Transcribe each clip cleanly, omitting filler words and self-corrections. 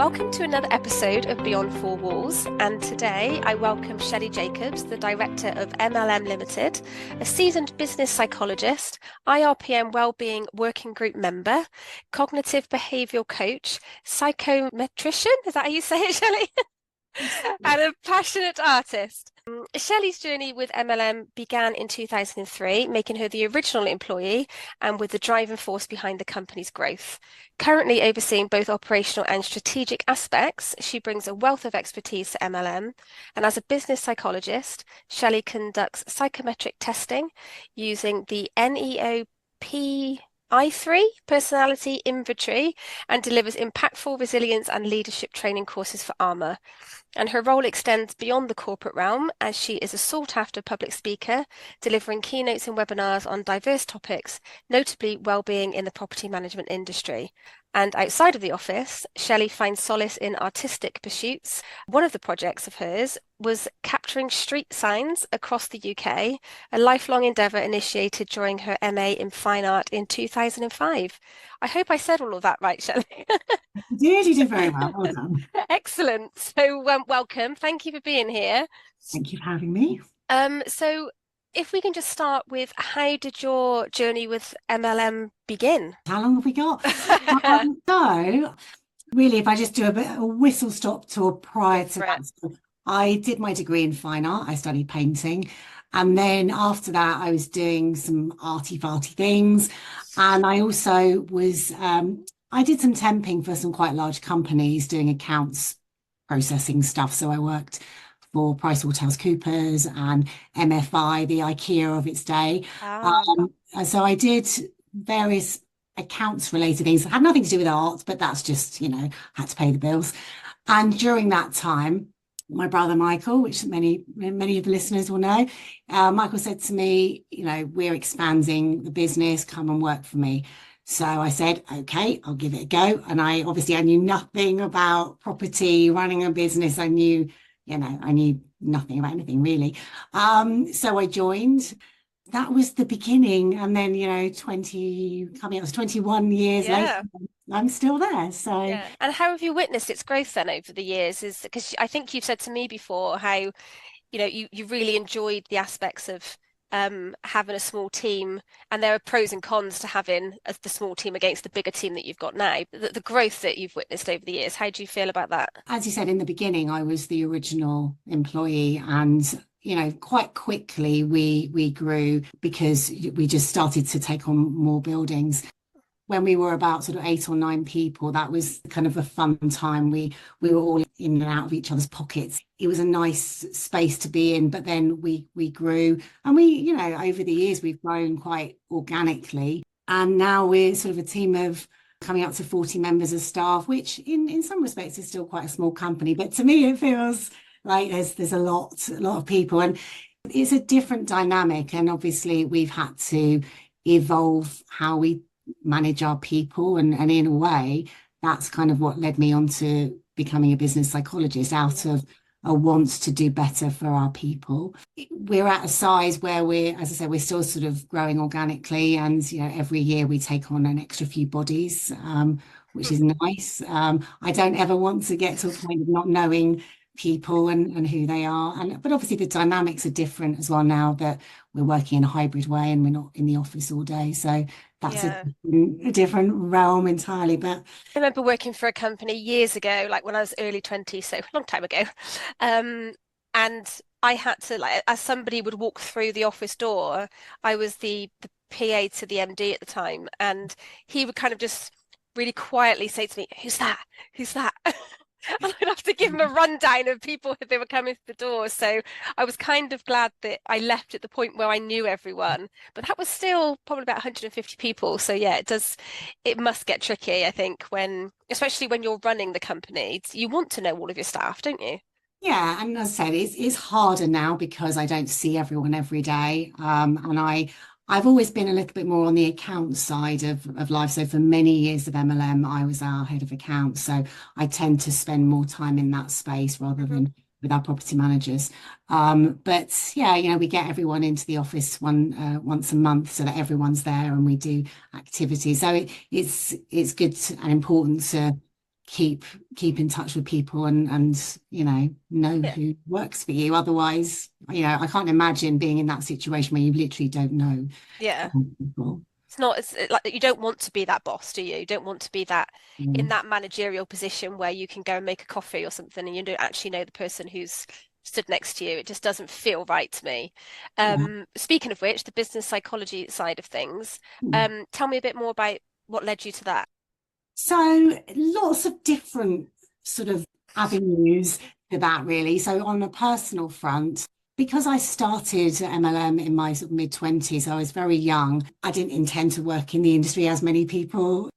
Welcome to another episode of Beyond Four Walls, and today I welcome Shelley Jacobs, the Director of MLM Limited, a seasoned business psychologist, IRPM Wellbeing Working Group member, cognitive behavioural coach, psychometrician, is that how you say it, Shelley? And a passionate artist. Shelley's journey with MLM began in 2003, making her the original employee and with the driving force behind the company's growth. Currently overseeing both operational and strategic aspects, she brings a wealth of expertise to MLM. And as a business psychologist, Shelley conducts psychometric testing using the NEO PI3 personality inventory and delivers impactful resilience and leadership training courses for ARMA. And her role extends beyond the corporate realm as she is a sought-after public speaker, delivering keynotes and webinars on diverse topics, notably well-being in the property management industry. And outside of the office, Shelley finds solace in artistic pursuits. One of the projects of hers was capturing street signs across the UK, a lifelong endeavour initiated during her MA in Fine Art in 2005. I hope I said all of that right, Shelley. You did very well. Well done. Excellent. So welcome. Thank you for being here. Thank you for having me. So if we can just start with, how did your journey with MLM begin? How long have we got? So really, if I just do a whistle stop tour prior to that, I did my degree in fine art. I studied painting. And then after that, I was doing some arty-farty things. And I also was, I did some temping for some quite large companies doing accounts processing stuff. So I worked for PricewaterhouseCoopers and MFI, the IKEA of its day. So I did various accounts related things. It had nothing to do with art, but that's just, had to pay the bills. And during that time, my brother Michael, which many of the listeners will know, Michael said to me, we're expanding the business, come and work for me. So I said, okay, I'll give it a go. And I knew nothing about property, running a business. I knew nothing about anything really. So I joined. That was the beginning. And then, 21 years later, I'm still there. So, And how have you witnessed its growth then over the years? Is because I think you've said to me before how, you really enjoyed the aspects of having a small team, and there are pros and cons to having the small team against the bigger team that you've got now. The growth that you've witnessed over the years, how do you feel about that? As you said in the beginning, I was the original employee, and quite quickly we grew because we just started to take on more buildings. When we were about sort of 8 or 9 people, that was kind of a fun time. We were all in and out of each other's pockets. It was a nice space to be in, but then we grew, and we, over the years, we've grown quite organically. And now we're sort of a team of coming up to 40 members of staff, which in some respects is still quite a small company. But to me, it feels like there's a lot of people, and it's a different dynamic. And obviously we've had to evolve how we manage our people, and in a way that's kind of what led me on to becoming a business psychologist, out of a want to do better for our people. We're at a size where as I said, we're still sort of growing organically, and every year we take on an extra few bodies, which is nice. I don't ever want to get to a point of not knowing people and who they are, but obviously the dynamics are different as well now that we're working in a hybrid way and we're not in the office all day, so that's a different realm entirely. But I remember working for a company years ago, like when I was early 20s, so a long time ago, and I had to, like, as somebody would walk through the office door, I was the PA to the MD at the time, and he would kind of just really quietly say to me, who's that and I'd have to give him a rundown of people as they were coming through the door. So I was kind of glad that I left at the point where I knew everyone, but that was still probably about 150 people. So yeah, it must get tricky, I think, especially when you're running the company. You want to know all of your staff, don't you? Yeah, and as I said, it's harder now because I don't see everyone every day, and I've always been a little bit more on the account side of life. So for many years of MLM, I was our head of accounts. So I tend to spend more time in that space rather than with our property managers. But yeah, we get everyone into the office once a month so that everyone's there, and we do activities. So it's good and important to keep in touch with people and know Yeah. who works for you. Otherwise, I can't imagine being in that situation where you literally don't know Yeah. people. It's not like you don't want to be that boss, do you? You don't want to be that in Mm. that managerial position where you can go and make a coffee or something and you don't actually know the person who's stood next to you. It just doesn't feel right to me. Yeah. Speaking of which, the business psychology side of things, Mm. tell me a bit more about what led you to that. So lots of different sort of avenues to that, really. So on a personal front, because I started MLM in my sort of mid-20s, I was very young. I didn't intend to work in the industry as many people.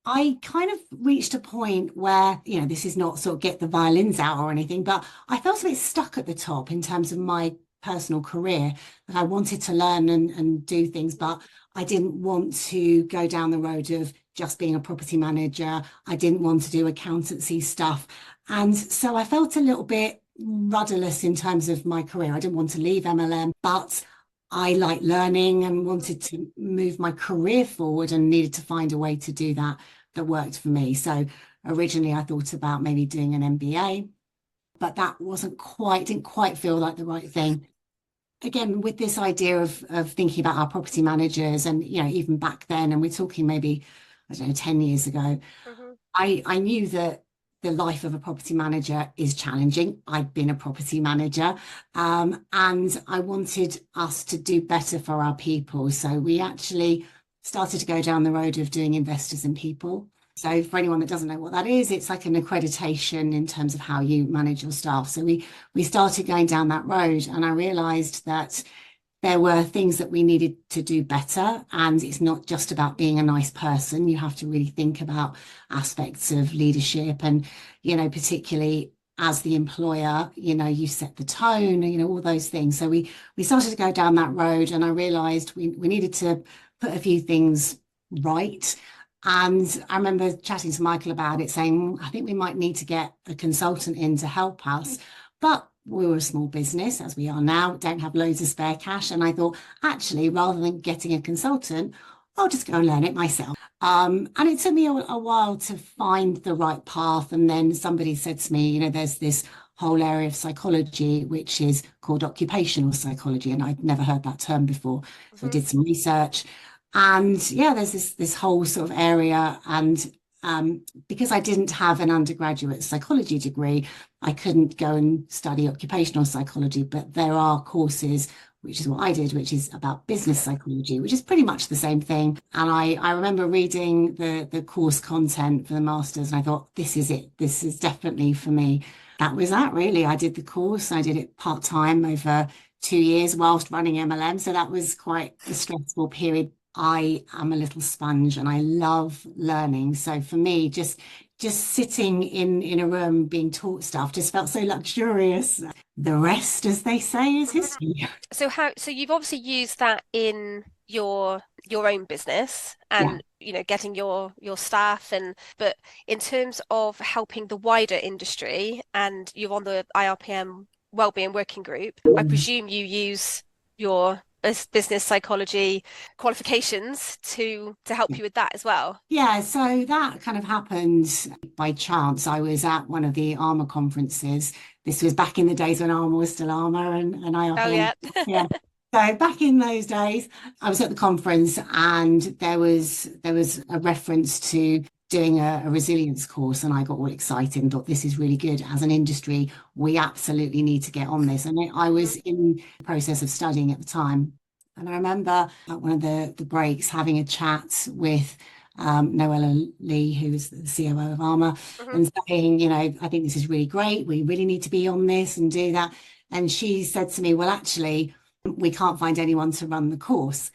I kind of reached a point where, this is not sort of get the violins out or anything, but I felt a bit stuck at the top in terms of my personal career. That I wanted to learn and do things, but I didn't want to go down the road of just being a property manager. I didn't want to do accountancy stuff. And so I felt a little bit rudderless in terms of my career. I didn't want to leave MLM, but I like learning and wanted to move my career forward and needed to find a way to do that worked for me. So originally I thought about maybe doing an MBA, but that didn't quite feel like the right thing. Again, with this idea of thinking about our property managers and, even back then, and we're talking maybe, I don't know, 10 years ago, Hmm. I knew that the life of a property manager is challenging. I'd been a property manager, and I wanted us to do better for our people. So we actually started to go down the road of doing investors in people. So for anyone that doesn't know what that is, it's like an accreditation in terms of how you manage your staff. So we started going down that road, and I realized that there were things that we needed to do better. And it's not just about being a nice person. You have to really think about aspects of leadership and, particularly as the employer, you set the tone, all those things. So we started to go down that road, and I realized we needed to put a few things right. And I remember chatting to Michael about it, saying, I think we might need to get a consultant in to help us. But we were a small business, as we are now, don't have loads of spare cash. And I thought, actually, rather than getting a consultant, I'll just go and learn it myself. And it took me a while to find the right path. And then somebody said to me, there's this whole area of psychology, which is called occupational psychology. And I'd never heard that term before. So I Hmm. did some research. And yeah, there's this whole sort of area. And because I didn't have an undergraduate psychology degree, I couldn't go and study occupational psychology, but there are courses, which is what I did, which is about business psychology, which is pretty much the same thing. And I remember reading the course content for the masters, and I thought, this is it. This is definitely for me. That was that, really. I did the course. I did it part-time over 2 years whilst running MLM. So that was quite a stressful period. I am a little sponge and I love learning. So for me, just sitting in a room being taught stuff just felt so luxurious. The rest, as they say, is Hmm. history. So you've obviously used that in your own business Yeah. and getting your staff, and but in terms of helping the wider industry, and you're on the IRPM Wellbeing Working Group, I presume you use your business psychology qualifications to help you with that as well. Yeah, so that kind of happened by chance. I was at one of the ARMA conferences. This was back in the days when ARMA was still ARMA and Oh IRPM. yeah. Yeah. So back in those days, I was at the conference and there was a reference to doing a resilience course, and I got all excited and thought this is really good. As an industry, we absolutely need to get on this. And I Mhm. was in the process of studying at the time. And I remember at one of the breaks having a chat with Noella Lee, who is the COO of ARMA, Mhm. and saying, I think this is really great. We really need to be on this and do that. And she said to me, well, actually, we can't find anyone to run the course.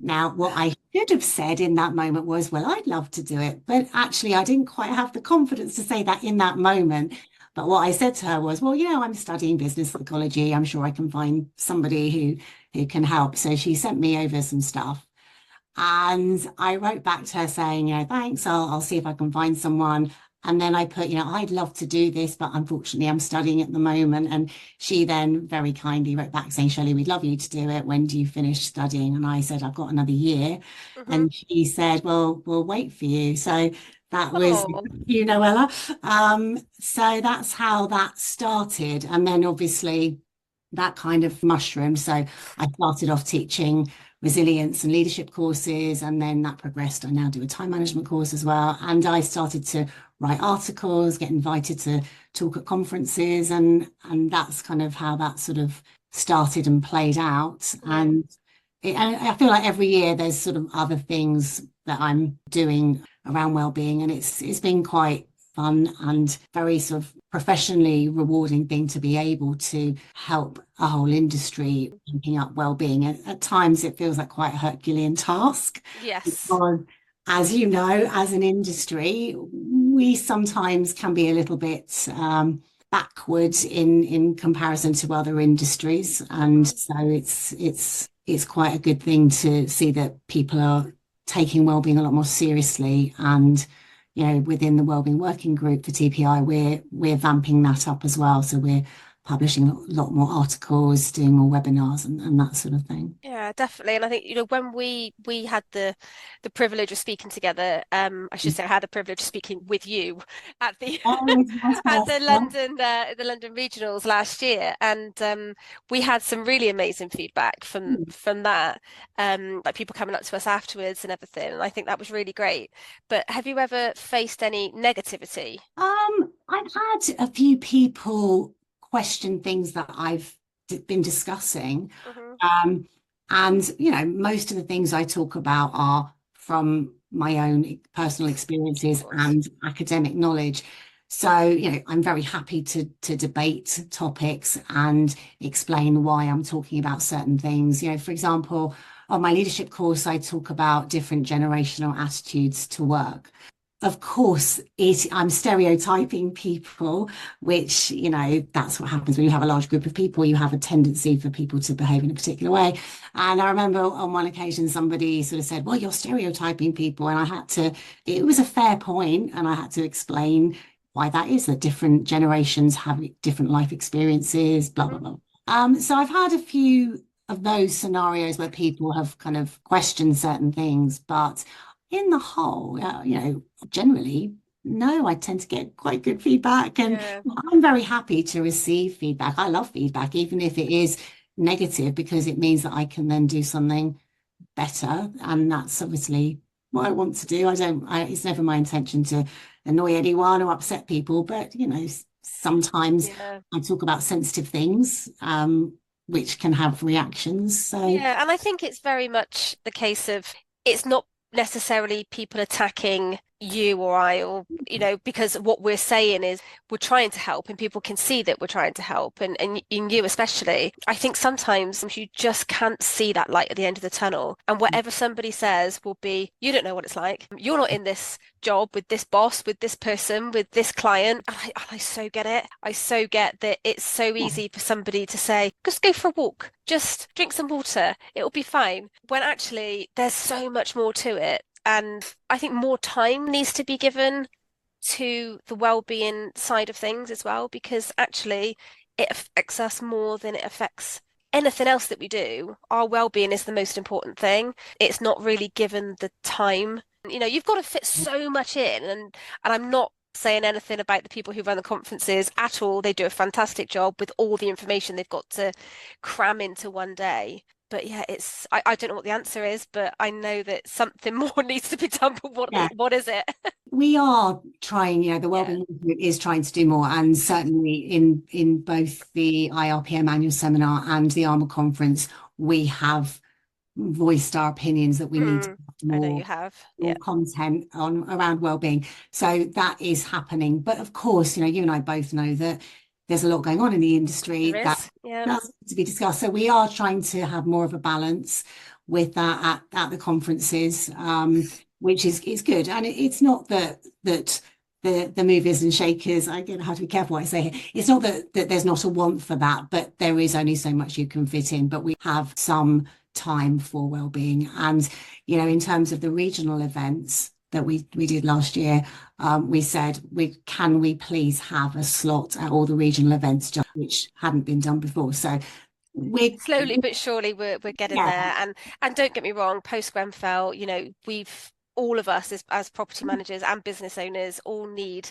Now, what I should have said in that moment was, well, I'd love to do it. But actually, I didn't quite have the confidence to say that in that moment. But what I said to her was, well, I'm studying business psychology. I'm sure I can find somebody who can help. So she sent me over some stuff. And I wrote back to her saying, thanks, I'll see if I can find someone. And then I put, I'd love to do this, but unfortunately I'm studying at the moment. And she then very kindly wrote back saying, Shelley, we'd love you to do it. When do you finish studying? And I said, I've got another year. Hmm. And she said, well, we'll wait for you. So that was, Oh, Noella. So that's how that started. And then obviously that kind of mushroomed. So I started off teaching resilience and leadership courses, and then that progressed. I now do a time management course as well. And I started to write articles, get invited to talk at conferences, and that's kind of how that sort of started and played out. mm, And I feel like every year there's sort of other things that I'm doing around well-being, and it's been quite fun and very sort of professionally rewarding thing to be able to help a whole industry keeping up well-being. At times it feels like quite a Herculean task yes. because, as you know, as an industry, we sometimes can be a little bit backwards in comparison to other industries, and Mhm. so it's quite a good thing to see that people are taking wellbeing a lot more seriously. And within the wellbeing working group for TPI, we're vamping that up as well. So we're publishing a lot more articles, doing more webinars, and that sort of thing. Yeah, definitely. And I think, when we had the privilege of speaking together, I should say I had the privilege of speaking with you at the Oh, vice at the versa. London regionals last year. And we had some really amazing feedback from that. Like people coming up to us afterwards and everything. And I think that was really great. But have you ever faced any negativity? I've had a few people question things that I've been discussing. Hmm. Um, and, most of the things I talk about are from my own personal Of experiences course. and academic knowledge. So, I'm very happy to debate topics and explain why I'm talking about certain things. For example, on my leadership course, I talk about different generational attitudes to work. Of course, I'm stereotyping people, which, that's what happens when you have a large group of people. You have a tendency for people to behave in a particular way. And I remember on one occasion, somebody sort of said, well, you're stereotyping people. And it was a fair point, and I had to explain why that is, that different generations have different life experiences, blah, blah, Hmm. blah. So I've had a few of those scenarios where people have kind of questioned certain things, but in the whole, generally, no, I tend to get quite good feedback, and Yeah. I'm very happy to receive feedback. I love feedback, even if it is negative, because it means that I can then do something better, and that's obviously what I want to do. It's never my intention to annoy anyone or upset people, but sometimes Yeah. I talk about sensitive things, which can have reactions. So Yeah, and I think it's very much the case of it's not necessarily people attacking you or I, or because what we're saying is we're trying to help and people can see that we're trying to help, and in you especially. I think sometimes you just can't see that light at the end of the tunnel, and whatever somebody says will be, you don't know what it's like. You're not in this job with this boss, with this person, with this client. And I so get it. I so get that it's so easy for somebody to say, just go for a walk, just drink some water, it'll be fine. When actually there's so much more to it. And I think more time needs to be given to the well-being side of things as well, because actually it affects us more than it affects anything else that we do. Our well-being is the most important thing. It's not really given the time. You've got to fit so much in, and I'm not saying anything about the people who run the conferences at all. They do a fantastic job with all the information they've got to cram into one day. But yeah, I don't know what the answer is, but I know that something more needs to be done. But yeah. what is it? We are trying, the Yeah. Wellbeing Group is trying to do more, and certainly in both the IRPM annual seminar and the ARMA conference, we have voiced our opinions that we need to Mm, have I know you more have. Yeah, more content on around wellbeing. So that is happening. But of course, you and I both know that there's a lot going on in the industry there that is. Yeah. does need to be discussed. So we are trying to have more of a balance with that at the conferences, which is good. And it's not that the movers and shakers, I have to be careful what I say here. It's not that there's not a want for that, but there is only so much you can fit in. But we have some time for well-being. And, in terms of the regional events, that we did last year, we said, can we please have a slot at all the regional events, which hadn't been done before. So we, Slowly but surely we're getting yeah, there. And don't get me wrong, post Grenfell, we've all of us as property managers and business owners all need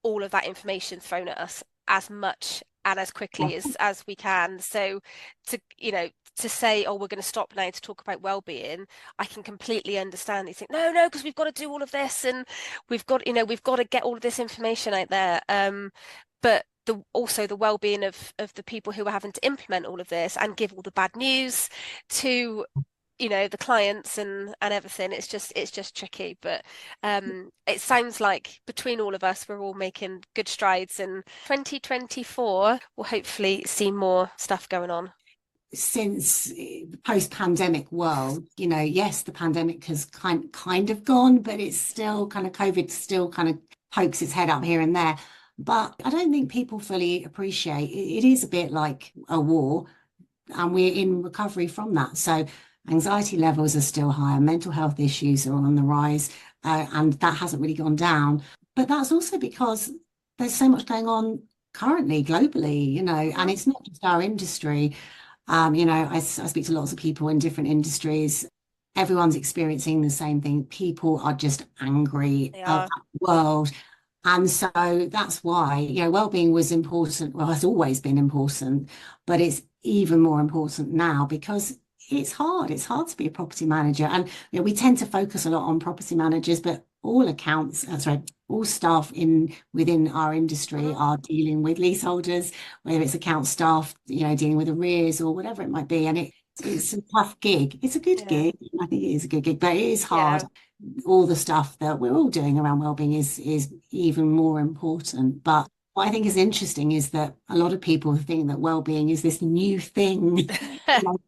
all of that information thrown at us as much and as quickly as we can. So to say, oh, we're going to stop now to talk about well-being, I can completely understand. You think, no, because we've got to do all of this, and we've got to get all of this information out there. But also the well-being of the people who are having to implement all of this and give all the bad news to the clients and everything. It's just tricky, but it sounds like between all of us we're all making good strides, and 2024 will hopefully see more stuff going on. Since the post-pandemic world, yes, the pandemic has kind of gone, but it's still kind of, COVID still kind of pokes its head up here and there. But I don't think people fully appreciate it is a bit like a war, and we're in recovery from that. So anxiety levels are still higher, mental health issues are on the rise, and that hasn't really gone down. But that's also because there's so much going on currently globally, and it's not just our industry. I speak to lots of people in different industries. Everyone's experiencing the same thing. People are just angry at the world. And so that's why, well-being was important. Well, has always been important, but it's even more important now because it's hard. It's hard to be a property manager. And we tend to focus a lot on property managers, but all staff within our industry are dealing with leaseholders, whether it's account staff, dealing with arrears or whatever it might be. And it's a tough gig. It's a good gig. I think it is a good gig, but it is hard. All the stuff that we're all doing around wellbeing is even more important. But what I think is interesting is that a lot of people think that wellbeing is this new thing,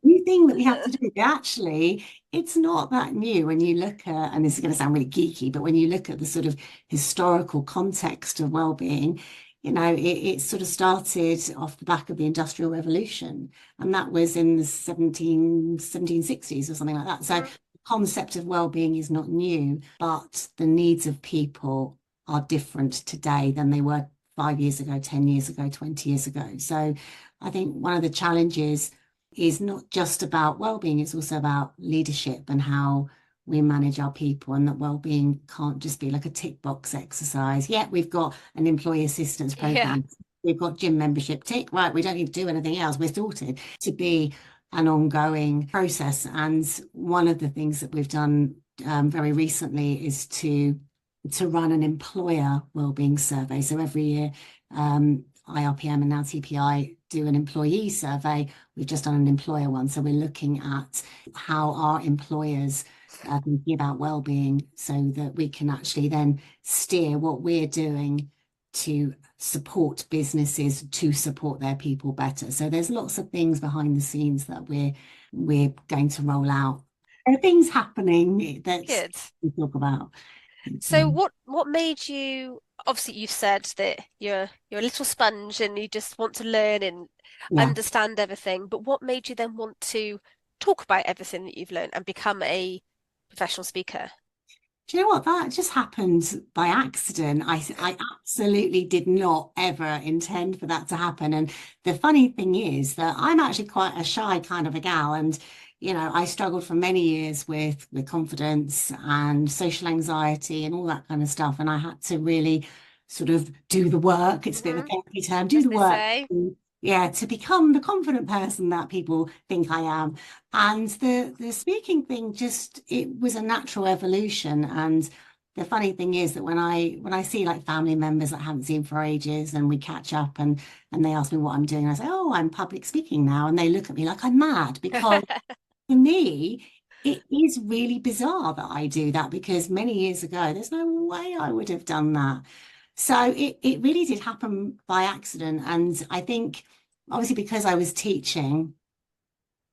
new thing that we have to do. But actually, it's not that new when you look at, and this is going to sound really geeky, but when you look at the sort of historical context of wellbeing, it sort of started off the back of the Industrial Revolution, and that was in the 1760s or something like that. So the concept of well-being is not new, but the needs of people are different today than they were 5 years ago, 10 years ago, 20 years ago. So I think one of the challenges is not just about well-being, it's also about leadership and how we manage our people, and that well-being can't just be like a tick box exercise. Yeah, we've got an employee assistance program. We've got gym membership, tick, right, we don't need to do anything else, we're sorted. To be an ongoing process. And one of the things that we've done very recently is to run an employer wellbeing survey. So every year, IRPM and now TPI do an employee survey. We've just done an employer one. So we're looking at how our employers are thinking about wellbeing, so that we can actually then steer what we're doing to support businesses to support their people better. So there's lots of things behind the scenes that we're going to roll out. There are things happening that we talk about. So what made you, obviously you've said that you're a little sponge and you just want to learn and understand everything, but what made you then want to talk about everything that you've learned and become a professional speaker? Do you know what? That just happened by accident. I absolutely did not ever intend for that to happen. And the funny thing is that I'm actually quite a shy kind of a gal. And, I struggled for many years with confidence and social anxiety and all that kind of stuff. And I had to really sort of do the work. It's a bit of a therapy term, do the work. To become the confident person that people think I am. And the speaking thing, it was a natural evolution. And the funny thing is that when I see like family members that I haven't seen for ages, and we catch up and they ask me what I'm doing, I say, oh, I'm public speaking now. And they look at me like I'm mad, because for me, it is really bizarre that I do that, because many years ago, there's no way I would have done that. So it really did happen by accident. And I think, obviously, because I was teaching,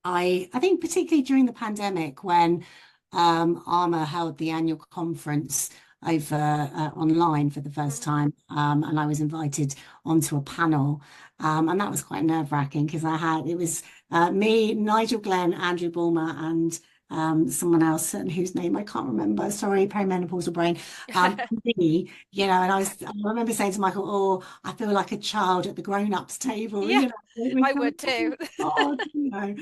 I think particularly during the pandemic, when ARMA held the annual conference over online for the first time, and I was invited onto a panel, and that was quite nerve-wracking, because it was me, Nigel Glenn, Andrew Bulmer, and someone else and whose name I can't remember. Sorry, perimenopausal brain. Me, you know, and I remember saying to Michael, "Oh, I feel like a child at the grown-ups table," Yeah, you know, we I thought, would "Oh too. God," you know.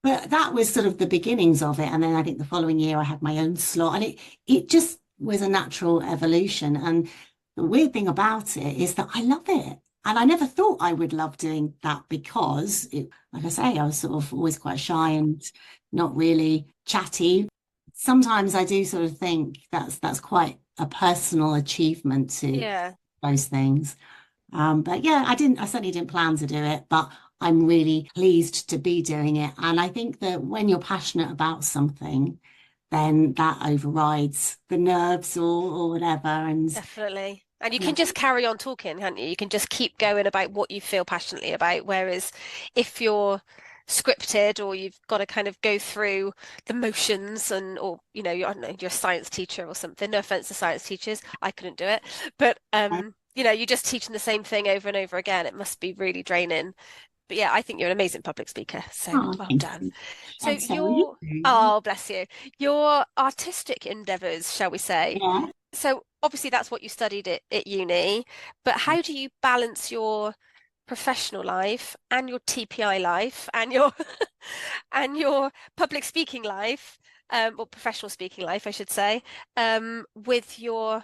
But that was sort of the beginnings of it. And then I think the following year I had my own slot, and it just was a natural evolution. And the weird thing about it is that I love it. And I never thought I would love doing that because like I say, I was sort of always quite shy and not really chatty. Sometimes I do sort of think that's quite a personal achievement to Yeah. those things. But yeah, I certainly didn't plan to do it, but I'm really pleased to be doing it. And I think that when you're passionate about something, then that overrides the nerves or whatever. And Definitely. And you yeah, can just carry on talking, can't you? You can just keep going about what you feel passionately about. Whereas if you're scripted or you've got to kind of go through the motions and or I don't know, you're a science teacher or something. No offense to science teachers, I couldn't do it. But you're just teaching the same thing over and over again. It must be really draining. But yeah, I think you're an amazing public speaker. So oh, well thank done. you. So And so are you. oh, bless you. Your artistic endeavors, shall we say? Yeah. So obviously that's what you studied at uni, but how do you balance your professional life and your TPI life and your and your public speaking life, or professional speaking life, I should say, with your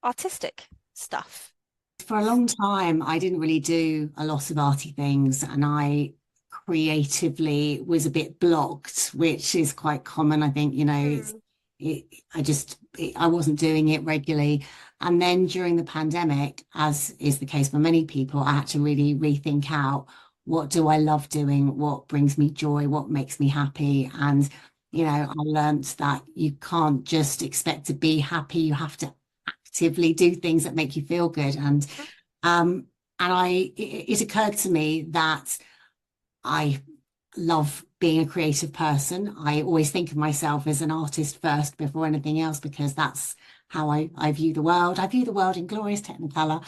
artistic stuff? For a long time, I didn't really do a lot of arty things, and I creatively was a bit blocked, which is quite common. I think, Mm, it, I wasn't doing it regularly. And then during the pandemic, as is the case for many people, I had to really rethink out what do I love doing, what brings me joy, what makes me happy. And, I learnt that you can't just expect to be happy, you have to actively do things that make you feel good. Um, it occurred to me that I love being a creative person. I always think of myself as an artist first before anything else because that's how I view the world. I view the world in glorious technicolor,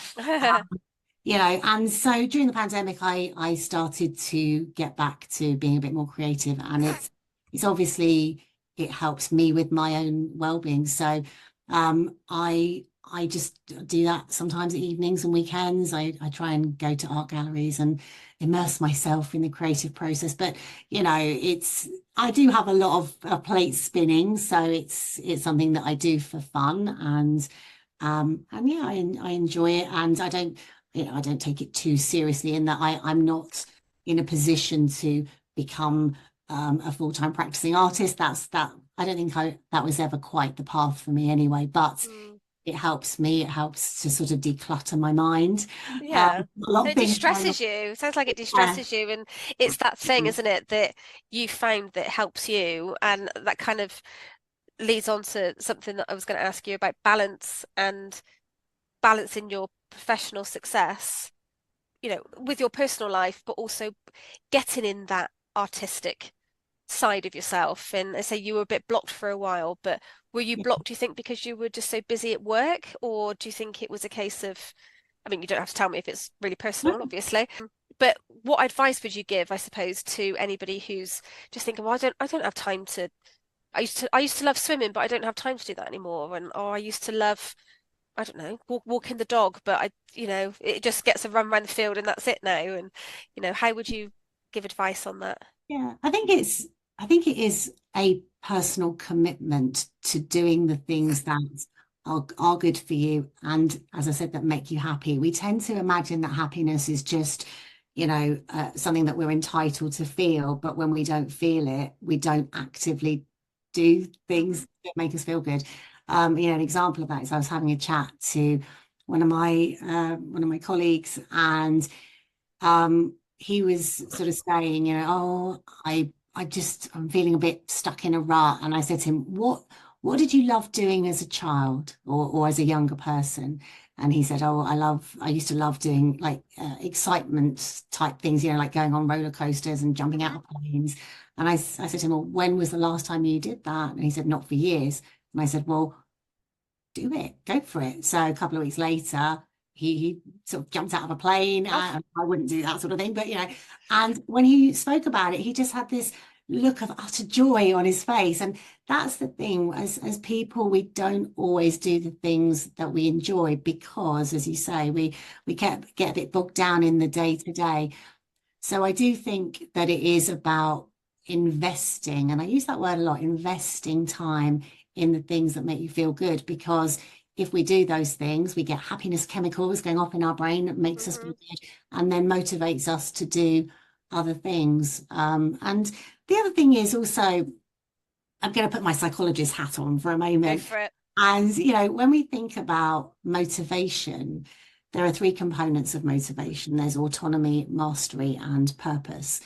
and so during the pandemic, I started to get back to being a bit more creative, and it's obviously it helps me with my own well-being. So I just do that sometimes at evenings and weekends. I try and go to art galleries and immerse myself in the creative process. But it's I do have a lot of plates spinning, so it's something that I do for fun, and yeah, I enjoy it, and I don't take it too seriously in that I'm not in a position to become a full-time practicing artist. That I don't think that was ever quite the path for me anyway, but mm, it helps me. It helps to sort of declutter my mind. yeah. A lot And of it things going on. distresses you. It sounds like it Yeah. distresses you. And it's that thing, isn't it, that you found that helps you. And that kind of leads on to something that I was going to ask you about balance and balancing your professional success, with your personal life, but also getting in that artistic side of yourself. And I say you were a bit blocked for a while, but were you blocked, do you think, because you were just so busy at work? Or do you think it was a case of, I mean, you don't have to tell me if it's really personal, obviously, but what advice would you give, I suppose, to anybody who's just thinking, well, I don't have time to, I used to love swimming, but I don't have time to do that anymore. And, or I used to love, I don't know, walking the dog, but it just gets a run around the field and that's it now. And, how would you give advice on that? Yeah, I think it is a personal commitment to doing the things that are good for you and, as I said, that make you happy. We tend to imagine that happiness is just, something that we're entitled to feel, but when we don't feel it, we don't actively do things Hmm. that make us feel good. An example of that is I was having a chat to one of my colleagues, and he was sort of saying, oh, I'm feeling a bit stuck in a rut. And I said to him, what did you love doing as a child or as a younger person? And he said, oh, I used to love doing like excitement type things, like going on roller coasters and jumping out of planes. And I said to him, well, when was the last time you did that? And he said, not for years. And I said, well, do it, go for it. So a couple of weeks later, he sort of jumped out of a plane. Oh, I wouldn't do that sort of thing, but and when he spoke about it, he just had this look of utter joy on his face. And that's the thing, as people, we don't always do the things that we enjoy because, as you say, we get a bit bogged down in the day to day. So I do think that it is about investing, and I use that word a lot, investing time in the things that make you feel good, because if we do those things, we get happiness chemicals going off in our brain that makes us feel good and then motivates us to do other things. And the other thing is also, I'm going to put my psychologist hat on for a Go moment. for it. And, when we think about motivation, there are three components of motivation. There's autonomy, mastery, and purpose.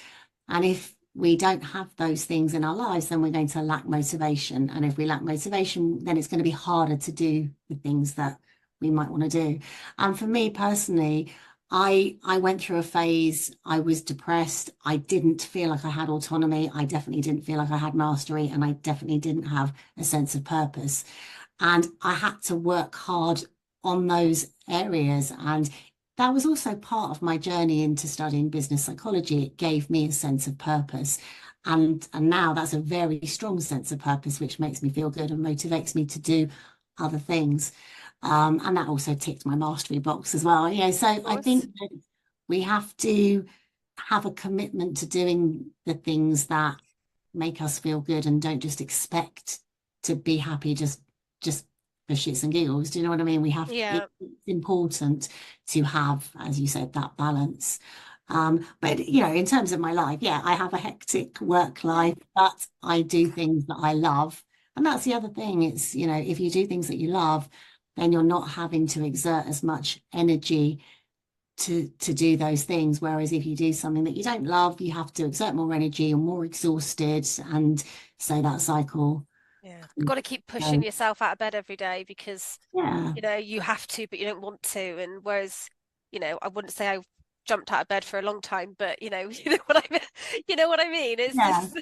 And if we don't have those things in our lives, then we're going to lack motivation. And if we lack motivation, then it's going to be harder to do the things that we might want to do. And for me personally, I went through a phase. I was depressed. I didn't feel like I had autonomy. I definitely didn't feel like I had mastery, and I definitely didn't have a sense of purpose. And I had to work hard on those areas. And that was also part of my journey into studying business psychology. It gave me a sense of purpose. And now that's a very strong sense of purpose, which makes me feel good and motivates me to do other things. And that also ticked my mastery box as well. So Of I think course. that we have to have a commitment to doing the things that make us feel good and don't just expect to be happy just for shits and giggles. Do you know what I mean? Yeah. It's important to have, as you said, that balance. But in terms of my life, yeah, I have a hectic work life, but I do things that I love. And that's the other thing. It's, if you do things that you love, then you're not having to exert as much energy to do those things. Whereas if you do something that you don't love, you have to exert more energy, you're more exhausted, and so that cycle. Yeah. You've got to keep pushing So, yourself out of bed every day because, yeah, you have to, but you don't want to. And whereas, I wouldn't say I jumped out of bed for a long time, but you know what I mean. You know what I mean? It's yeah, just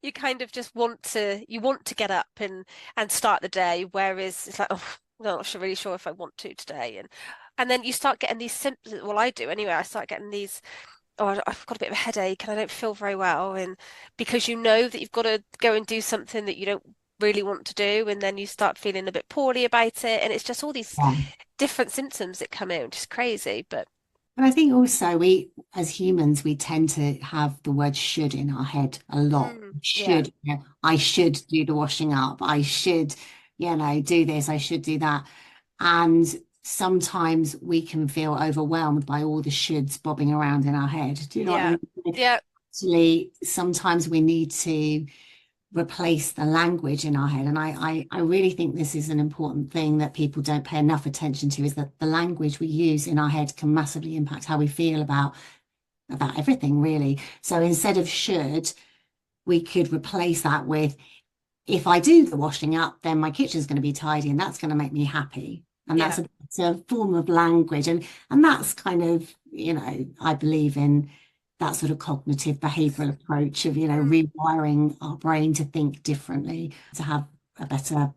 you kind of just want to get up and start the day. Whereas it's like, oh, I'm not really sure if I want to today. And then you start getting these symptoms. Well, I do anyway. I start getting these. Oh, I've got a bit of a headache and I don't feel very well. And because you know that you've got to go and do something that you don't really want to do, and then you start feeling a bit poorly about it. And it's just all these yeah. different symptoms that come in, which is crazy. But And I think also as humans, we tend to have the word should in our head a lot. yeah, Should, I should do the washing up. I should, do this. I should do that. And sometimes we can feel overwhelmed by all the shoulds bobbing around in our head. Do you know what I yeah, mean? yeah, Actually, sometimes we need to replace the language in our head. And I really think this is an important thing that people don't pay enough attention to, is that the language we use in our head can massively impact how we feel about everything, really. So instead of should, we could replace that with, if I do the washing up, then my kitchen's going to be tidy and that's going to make me happy. And yeah. that's a form of language. And that's kind of, I believe in that sort of cognitive behavioral approach of, Mm. rewiring our brain to think differently, to have a better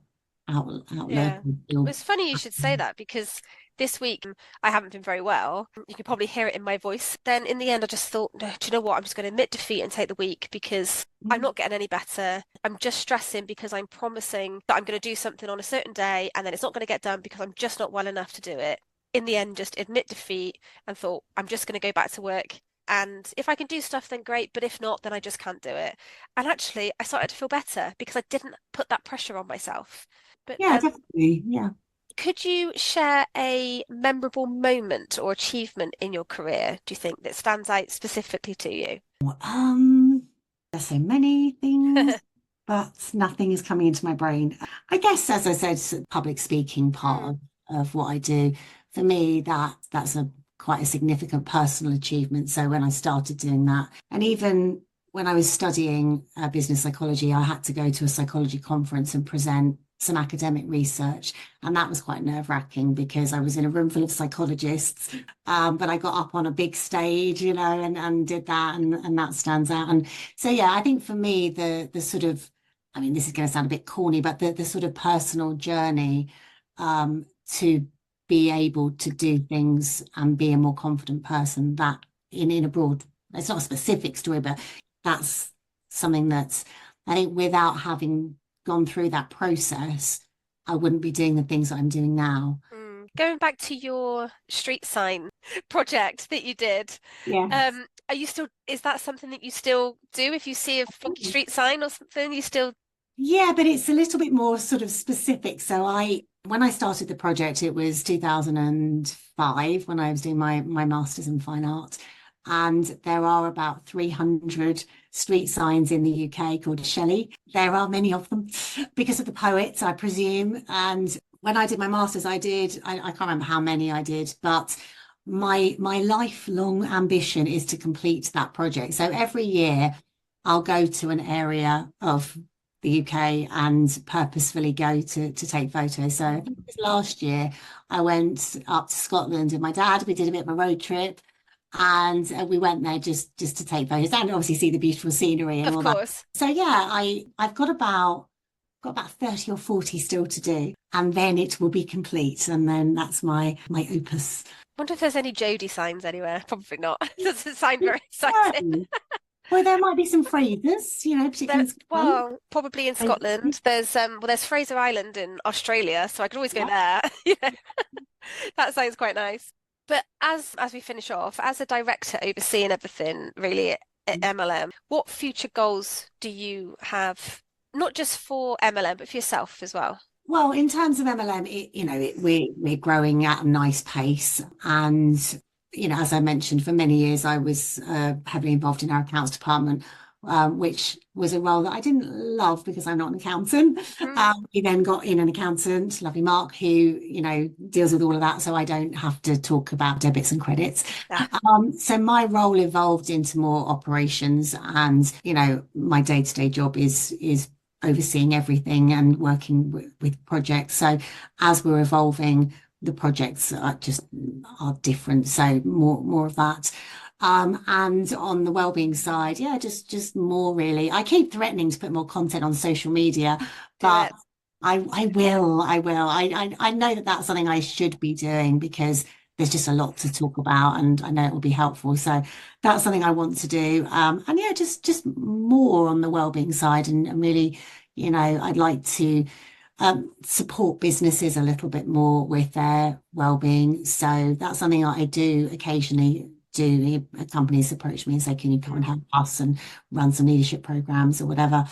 outlook Yeah. and Well, feel it's funny you should say happy. that because this week I haven't been very well. You can probably hear it in my voice. Then in the end, I just thought, no, do you know what? I'm just going to admit defeat and take the week because I'm not getting any better. I'm just stressing because I'm promising that I'm going to do something on a certain day and then it's not going to get done because I'm just not well enough to do it. In the end, just admit defeat and thought, I'm just going to go back to work. And if I can do stuff, then great. But if not, then I just can't do it. And actually, I started to feel better because I didn't put that pressure on myself. But Yeah, definitely. Yeah. could you share a memorable moment or achievement in your career, do you think, that stands out specifically to you? There's so many things, but nothing is coming into my brain. I guess, as I said, it's a public speaking part Mm, of what I do. For me, that's a quite a significant personal achievement. So when I started doing that, and even when I was studying business psychology, I had to go to a psychology conference and present some academic research. And that was quite nerve-wracking because I was in a room full of psychologists. But I got up on a big stage, and did that, and that stands out. And so, yeah, I think for me, the sort of, I mean, this is going to sound a bit corny, but the sort of personal journey to be able to do things and be a more confident person, that in a broad, it's not a specific story, but that's something that's, I think without having gone through that process, I wouldn't be doing the things that I'm doing now. Going back to your street sign project that you did, Yes. are you still, is that something that you still do? If you see a funky street sign or something, you still... Yeah, but it's a little bit more sort of specific. So when I started the project, it was 2005 when I was doing my master's in fine art. And there are about 300 street signs in the UK called Shelley. There are many of them because of the poets, I presume. And when I did my master's, I can't remember how many I did, but my lifelong ambition is to complete that project. So every year I'll go to an area of the UK and purposefully go to take photos. So I think it was last year I went up to Scotland with my dad. We did a bit of a road trip and we went there just to take photos and obviously see the beautiful scenery and Of all that. course. So yeah, I've got about 30 or 40 still to do, and then it will be complete. And then that's my opus. Wonder if there's any Jodie signs anywhere. Probably not. Doesn't sound very exciting. Yeah. Well, there might be some phrases, particularly in Scotland. Well, probably in Scotland. There's Fraser Island in Australia, so I could always go Yeah. there. That sounds quite nice. But as we finish off, as a director overseeing everything really at MLM, what future goals do you have, not just for MLM, but for yourself as well? Well, in terms of MLM, we're growing at a nice pace, and as I mentioned, for many years I was heavily involved in our accounts department, which was a role that I didn't love because I'm not an accountant. We then got in an accountant, lovely Mark, who deals with all of that, so I don't have to talk about debits and credits. Yeah. So my role evolved into more operations, and my day-to-day job is overseeing everything and working with projects. So as we're evolving, the projects are different. So more of that. And on the wellbeing side, yeah, just more really. I keep threatening to put more content on social media, but I will. I know that that's something I should be doing because there's just a lot to talk about, and I know it will be helpful. So that's something I want to do. And yeah, just more on the wellbeing side, and really, I'd like to support businesses a little bit more with their well-being. So that's something I do occasionally do. Companies approach me and say, can you come and help us and run some leadership programs or whatever?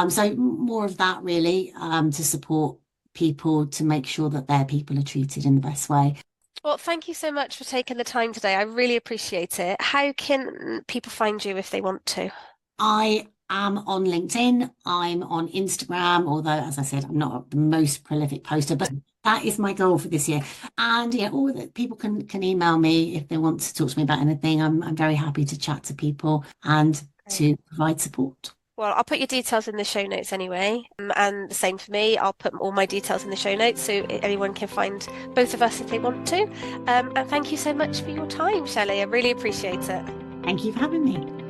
So more of that really, to support people to make sure that their people are treated in the best way. Well, thank you so much for taking the time today. I really appreciate it. How can people find you if they want to? I am on LinkedIn. I'm on Instagram, although, as I said, I'm not the most prolific poster, but that is my goal for this year. And yeah, all that people can email me if they want to talk to me about anything. I'm very happy to chat to people and to provide support. Well, I'll put your details in the show notes anyway. And the same for me. I'll put all my details in the show notes so anyone can find both of us if they want to. And thank you so much for your time, Shelley. I really appreciate it. Thank you for having me.